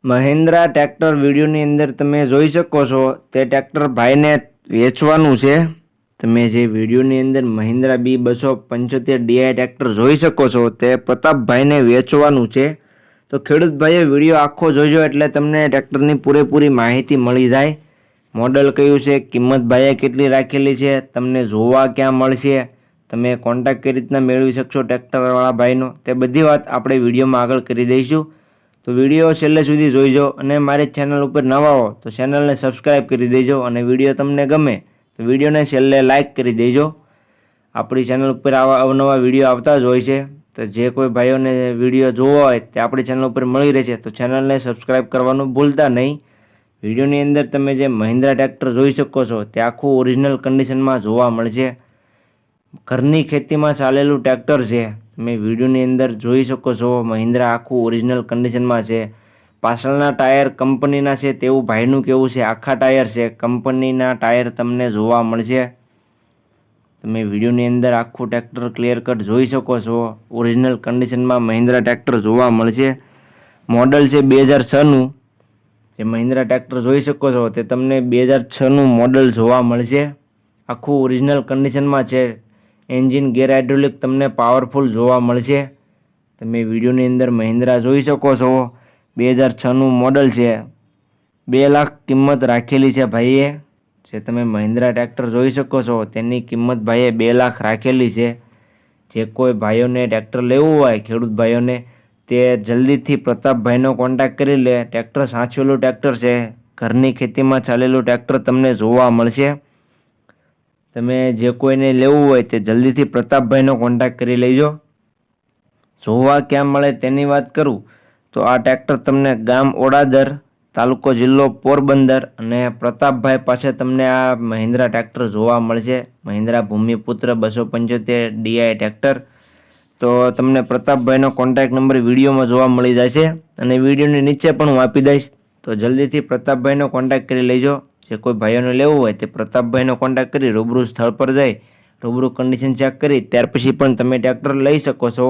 Mahindra tractor વિડીયોની અંદર તમે જોઈ શકો છો તે ટ્રેક્ટર ભાઈને વેચવાનું છે। તમે જે વિડીયોની અંદર મહિન્દ્રા B275DI ટ્રેક્ટર જોઈ શકો છો તે પ્રતાપભાઈને વેચવાનું છે। તો ખેડૂત ભાઈએ વિડીયો આખો જોજો એટલે તમને ટ્રેક્ટરની પૂરેપૂરી માહિતી મળી જાય। મોડલ કયું છે, કિંમત ભાઈએ કેટલી રાખેલી છે, તમને જોવા ક્યાં મળશે, તમે કોન્ટેક્ટ કઈ રીતના મેળવી શકશો ટ્રેક્ટરવાળા ભાઈનો, તે બધી વાત આપણે વિડીયોમાં આગળ કરી દઈશું। તો વિડીયો છેલ્લે સુધી જોઈજો અને મારી ચેનલ ઉપર નવા હો તો ચેનલને સબસ્ક્રાઈબ કરી દેજો અને વિડીયો તમને ગમે તો વિડીયોને છેલ્લે લાઇક કરી દેજો। આપણી ચેનલ ઉપર આવા અવનવા વિડીયો આવતા જ હોય છે, તો જે કોઈ ભાઈઓને વિડીયો જોવો હોય તે આપણી ચેનલ ઉપર મળી રહેશે તો ચેનલને સબસ્ક્રાઈબ કરવાનું ભૂલતા નહીં। વિડીયોની અંદર તમે જે મહિન્દ્રા ટ્રેક્ટર જોઈ શકો છો તે આખું ઓરિજિનલ કન્ડિશનમાં જોવા મળશે। ઘરની ખેતીમાં ચાલેલું ટ્રેક્ટર છે। તમે વિડીયોની અંદર જોઈ શકો છો મહિન્દ્રા આખું ઓરિજિનલ કન્ડિશનમાં છે। પાછળના ટાયર કંપનીના છે તેવું ભાઈનું કહેવું છે, આખા ટાયર છે, કંપનીના ટાયર તમને જોવા મળશે। તમે વિડીયોની અંદર આખું ટ્રેક્ટર ક્લિયર કટ જોઈ શકો છો, ઓરિજિનલ કન્ડિશનમાં મહિન્દ્રા ટ્રેક્ટર જોવા મળશે। મોડલ છે 2006નું। જે મહિન્દ્રા ટ્રેક્ટર જોઈ શકો છો તે તમને 2006નું મોડલ જોવા મળશે। આખું ઓરિજિનલ કન્ડિશનમાં છે। એન્જિન ગેર હાઇડ્રોલિક તમને પાવરફુલ જોવા મળશે। તમે વિડીયોની અંદર મહિન્દ્રા જોઈ શકો છો 2006નું મોડલ છે। 2 લાખ કિંમત રાખેલી છે ભાઈએ। જે તમે મહિન્દ્રા ટ્રેક્ટર જોઈ શકો છો તેની કિંમત ભાઈએ 2 લાખ રાખેલી છે। જે કોઈ ભાઈઓને ટ્રેક્ટર લેવું હોય ખેડૂત ભાઈઓને તે જલ્દીથી પ્રતાપભાઈનો કોન્ટેક્ટ કરી લે। ટ્રેક્ટર સાચવેલું ટ્રેક્ટર છે, ઘરની ખેતીમાં ચાલેલું ટ્રેક્ટર તમને જોવા મળશે। તમે જે કોઈને લેવું હોય તે જલ્દીથી પ્રતાપભાઈનો કોન્ટેક્ટ કરી લેજો। જોવા ક્યાં મળે તેની વાત કરું તો આ ટ્રેક્ટર તમને ગામ ઓડાદર, તાલુકો જિલ્લો પોરબંદર અને પ્રતાપભાઈ પાસે તમને આ મહિન્દ્રા ટ્રેક્ટર જોવા મળશે। Mahindra Bhumiputra 275DI tractor. તો તમને પ્રતાપભાઈનો કોન્ટેક્ટ નંબર વિડીયોમાં જોવા મળી જશે અને વિડીયોની નીચે પણ હું આપી દઈશ, તો જલ્દીથી પ્રતાપભાઈનો કોન્ટેક્ટ કરી લેજો। જે કોઈ ભાઈઓને લેવું હોય તે પ્રતાપભાઈનો કોન્ટેક્ટ કરી રૂબરૂ સ્થળ પર જઈ રૂબરૂ કન્ડિશન ચેક કરી ત્યાર પછી પણ તમે ટ્રેક્ટર લઈ શકો છો।